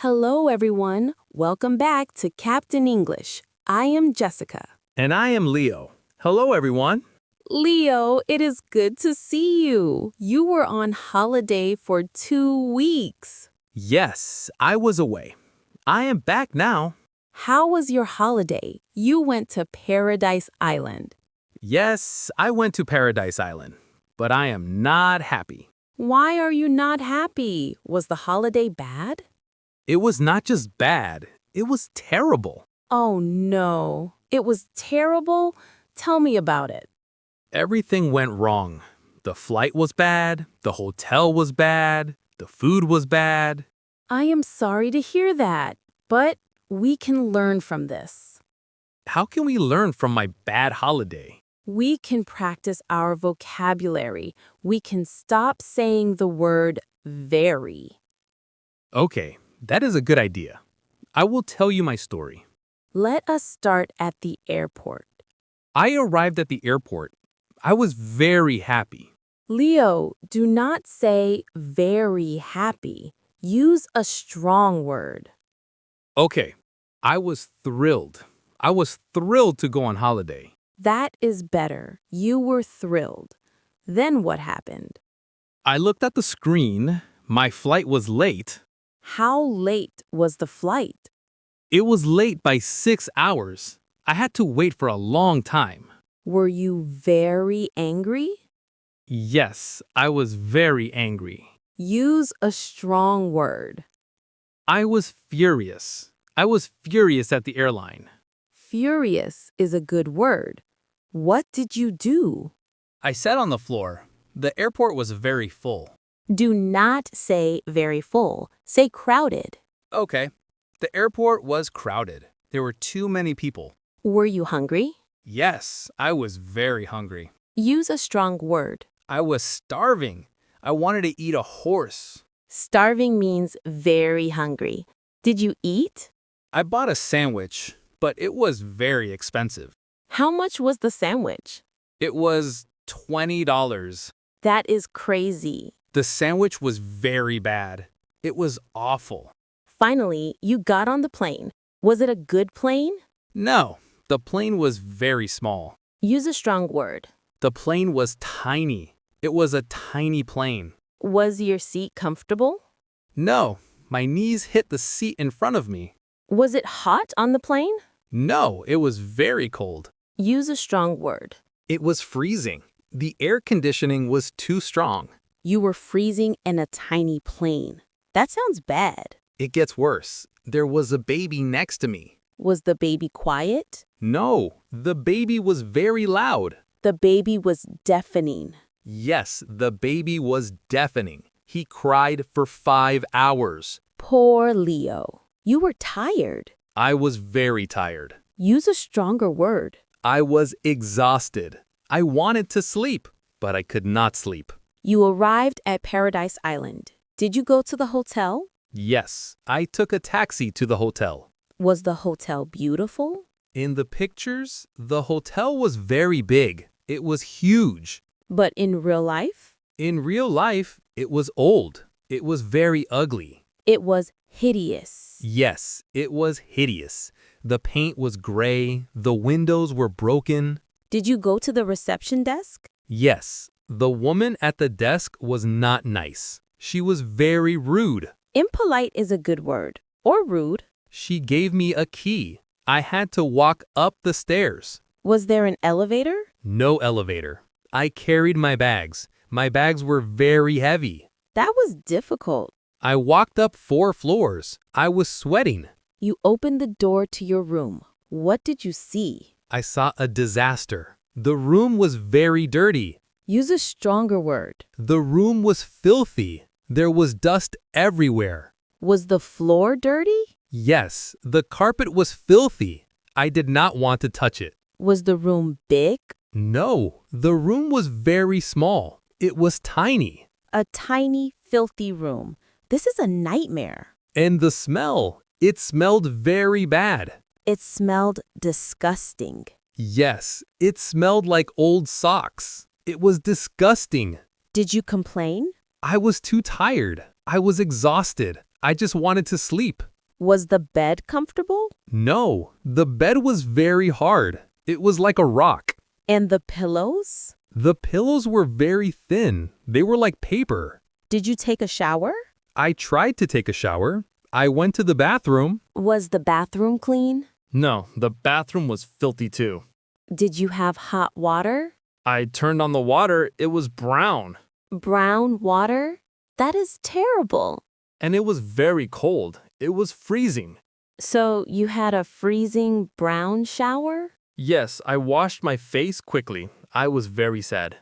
Hello, everyone. Welcome back to Captain English. I am Jessica. And I am Leo. Hello, everyone. Leo, it is good to see you. You were on holiday for 2 weeks. Yes, I was away. I am back now. How was your holiday? You went to Paradise Island. Yes, I went to Paradise Island, but I am not happy. Why are you not happy? Was the holiday bad? It was not just bad, it was terrible. Oh no, it was terrible? Tell me about it. Everything went wrong. The flight was bad, the hotel was bad, the food was bad. I am sorry to hear that, but we can learn from this. How can we learn from my bad holiday? We can practice our vocabulary. We can stop saying the word very. Okay, that is a good idea. I will tell you my story. Let us start at the airport. I arrived at the airport. I was very happy. Leo, do not say very happy. Use a strong word. Okay, I was thrilled. I was thrilled to go on holiday. That is better. You were thrilled. Then what happened? I looked at the screen. My flight was late. How late was the flight? It was late by 6 hours. I had to wait for a long time. Were you very angry? Yes, I was very angry. Use a strong word. I was furious. I was furious at the airline. Furious is a good word. What did you do? I sat on the floor. The airport was very full. Do not say very full. Say crowded. Okay. The airport was crowded. There were too many people. Were you hungry? Yes, I was very hungry. Use a strong word. I was starving. I wanted to eat a horse. Starving means very hungry. Did you eat? I bought a sandwich, but it was very expensive. How much was the sandwich? It was $20. That is crazy. The sandwich was very bad. It was awful. Finally, you got on the plane. Was it a good plane? No, the plane was very small. Use a strong word. The plane was tiny. It was a tiny plane. Was your seat comfortable? No, my knees hit the seat in front of me. Was it hot on the plane? No, it was very cold. Use a strong word. It was freezing. The air conditioning was too strong. You were freezing in a tiny plane. That sounds bad. It gets worse. There was a baby next to me. Was the baby quiet? No, the baby was very loud. The baby was deafening. Yes, the baby was deafening. He cried for 5 hours. Poor Leo. You were tired. I was very tired. Use a stronger word. I was exhausted. I wanted to sleep, but I could not sleep. You arrived at Paradise Island. Did you go to the hotel? Yes, I took a taxi to the hotel. Was the hotel beautiful? In the pictures, the hotel was very big. It was huge. But in real life? In real life, it was old. It was very ugly. It was hideous. Yes, it was hideous. The paint was gray. The windows were broken. Did you go to the reception desk? Yes, the woman at the desk was not nice. She was very rude. Impolite is a good word. Or rude. She gave me a key. I had to walk up the stairs. Was there an elevator? No elevator. I carried my bags. My bags were very heavy. That was difficult. I walked up 4 floors. I was sweating. You opened the door to your room. What did you see? I saw a disaster. The room was very dirty. Use a stronger word. The room was filthy. There was dust everywhere. Was the floor dirty? Yes, the carpet was filthy. I did not want to touch it. Was the room big? No, the room was very small. It was tiny. A tiny, filthy room. This is a nightmare. And the smell, it smelled very bad. It smelled disgusting. Yes, it smelled like old socks. It was disgusting. Did you complain? I was too tired. I was exhausted. I just wanted to sleep. Was the bed comfortable? No, the bed was very hard. It was like a rock. And the pillows? The pillows were very thin. They were like paper. Did you take a shower? I tried to take a shower. I went to the bathroom. Was the bathroom clean? No, the bathroom was filthy too. Did you have hot water? I turned on the water, it was brown. Brown water? That is terrible. And it was very cold. It was freezing. So you had a freezing brown shower? Yes, I washed my face quickly. I was very sad.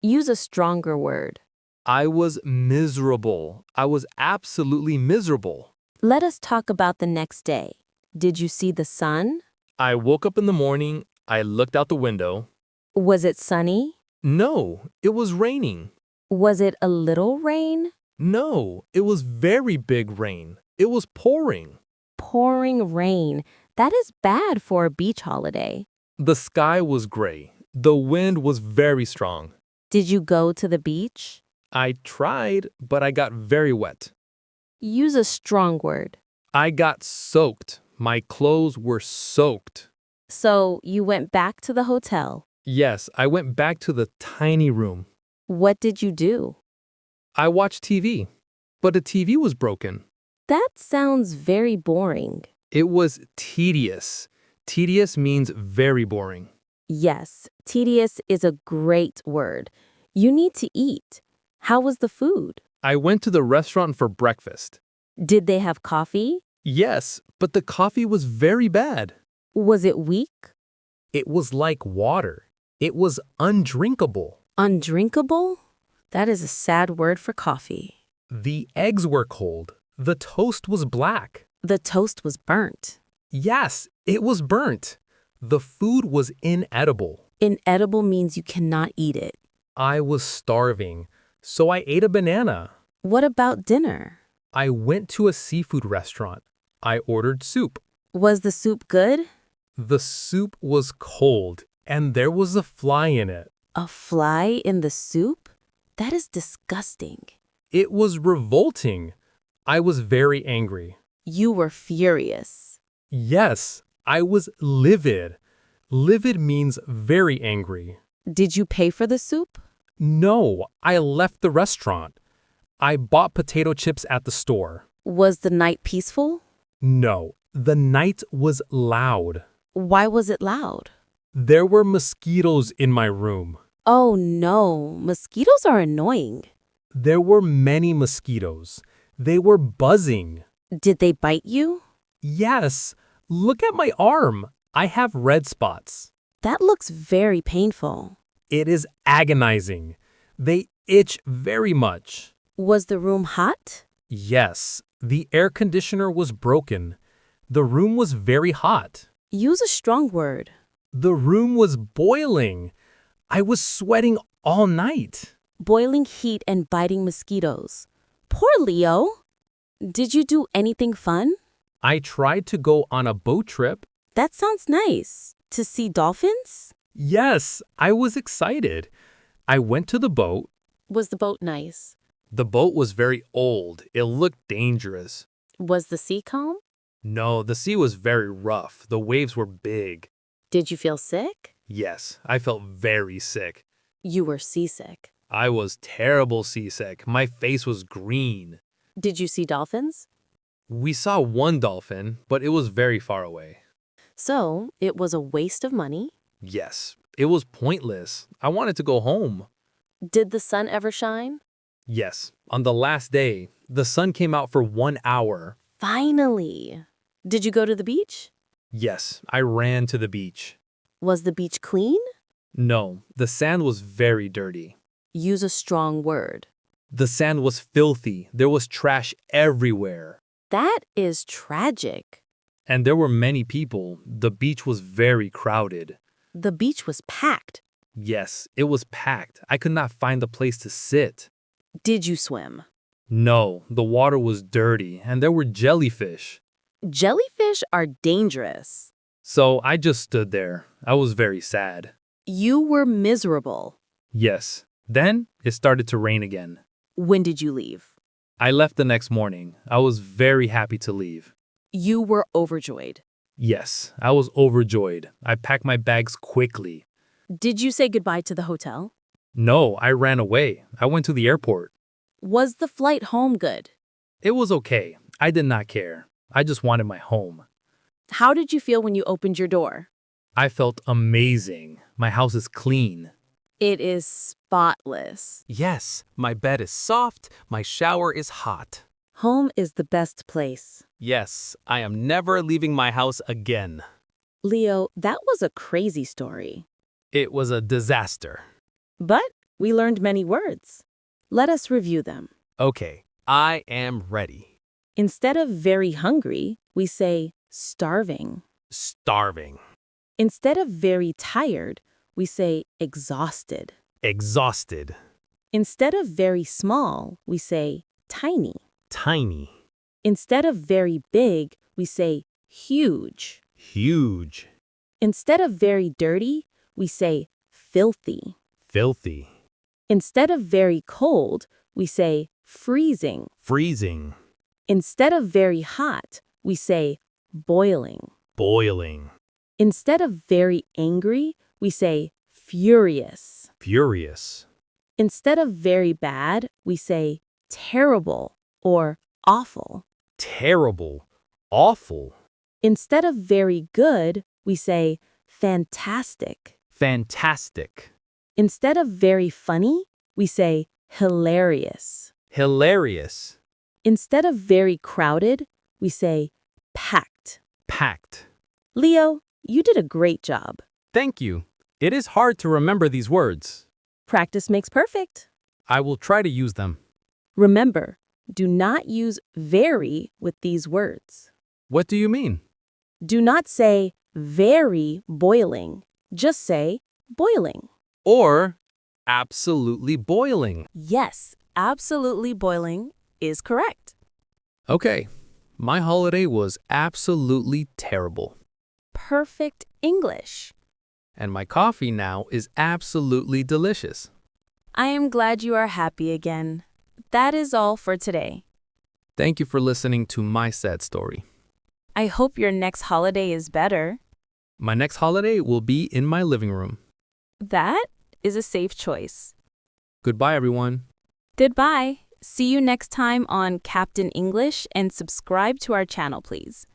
Use a stronger word. I was miserable. I was absolutely miserable. Let us talk about the next day. Did you see the sun? I woke up in the morning. I looked out the window. Was it sunny? No, it was raining. Was it a little rain? No, it was very big rain. It was pouring. Pouring rain. That is bad for a beach holiday. The sky was gray. The wind was very strong. Did you go to the beach? I tried, but I got very wet. Use a strong word. I got soaked. My clothes were soaked. So you went back to the hotel. Yes, I went back to the tiny room. What did you do? I watched TV, but the TV was broken. That sounds very boring. It was tedious. Tedious means very boring. Yes, tedious is a great word. You need to eat. How was the food? I went to the restaurant for breakfast. Did they have coffee? Yes, but the coffee was very bad. Was it weak? It was like water. It was undrinkable. Undrinkable? That is a sad word for coffee. The eggs were cold. The toast was black. The toast was burnt. Yes, it was burnt. The food was inedible. Inedible means you cannot eat it. I was starving, so I ate a banana. What about dinner? I went to a seafood restaurant. I ordered soup. Was the soup good? The soup was cold, and there was a fly in it. A fly in the soup? That is disgusting. It was revolting. I was very angry. You were furious. Yes, I was livid. Livid means very angry. Did you pay for the soup? No, I left the restaurant. I bought potato chips at the store. Was the night peaceful? No, the night was loud. Why was it loud? There were mosquitoes in my room. Oh no, mosquitoes are annoying. There were many mosquitoes. They were buzzing. Did they bite you? Yes, look at my arm. I have red spots. That looks very painful. It is agonizing. They itch very much. Was the room hot? Yes, the air conditioner was broken. The room was very hot. Use a strong word. The room was boiling. I was sweating all night. Boiling heat and biting mosquitoes. Poor Leo. Did you do anything fun? I tried to go on a boat trip. That sounds nice. To see dolphins? Yes, I was excited. I went to the boat. Was the boat nice? The boat was very old. It looked dangerous. Was the sea calm? No, the sea was very rough. The waves were big. Did you feel sick? Yes, I felt very sick. You were seasick. I was terrible seasick. My face was green. Did you see dolphins? We saw one dolphin, but it was very far away. So, it was a waste of money. Yes, it was pointless. I wanted to go home. Did the sun ever shine? Yes, on the last day, the sun came out for 1 hour. Finally. Did you go to the beach? Yes, I ran to the beach. Was the beach clean? No, the sand was very dirty. Use a strong word. The sand was filthy. There was trash everywhere. That is tragic. And there were many people. The beach was very crowded. The beach was packed. Yes, it was packed. I could not find a place to sit. Did you swim? No, the water was dirty and there were jellyfish. Jellyfish are dangerous. So I just stood there. I was very sad. You were miserable. Yes. Then it started to rain again. When did you leave? I left the next morning. I was very happy to leave. You were overjoyed. Yes, I was overjoyed. I packed my bags quickly. Did you say goodbye to the hotel? No, I ran away. I went to the airport. Was the flight home good? It was okay. I did not care. I just wanted my home. How did you feel when you opened your door? I felt amazing. My house is clean. It is spotless. Yes, my bed is soft, my shower is hot. Home is the best place. Yes, I am never leaving my house again. Leo, that was a crazy story. It was a disaster. But we learned many words. Let us review them. Okay, I am ready. Instead of very hungry, we say starving. Starving. Instead of very tired, we say exhausted. Exhausted. Instead of very small, we say tiny. Tiny. Instead of very big, we say huge. Huge. Instead of very dirty, we say filthy. Filthy. Instead of very cold, we say freezing. Freezing. Instead of very hot, we say boiling. Boiling. Instead of very angry, we say furious. Furious. Instead of very bad, we say terrible or awful. Terrible. Awful. Instead of very good, we say fantastic. Fantastic. Instead of very funny, we say hilarious. Hilarious. Instead of very crowded, we say packed. Packed. Leo, you did a great job. Thank you. It is hard to remember these words. Practice makes perfect. I will try to use them. Remember, do not use very with these words. What do you mean? Do not say very boiling. Just say boiling. Or absolutely boiling. Yes, absolutely boiling is correct. Okay, my holiday was absolutely terrible. Perfect English. And my coffee now is absolutely delicious. I am glad you are happy again. That is all for today. Thank you for listening to my sad story. I hope your next holiday is better. My next holiday will be in my living room. That is a safe choice. Goodbye, everyone. Goodbye. See you next time on Captain English and subscribe to our channel, please.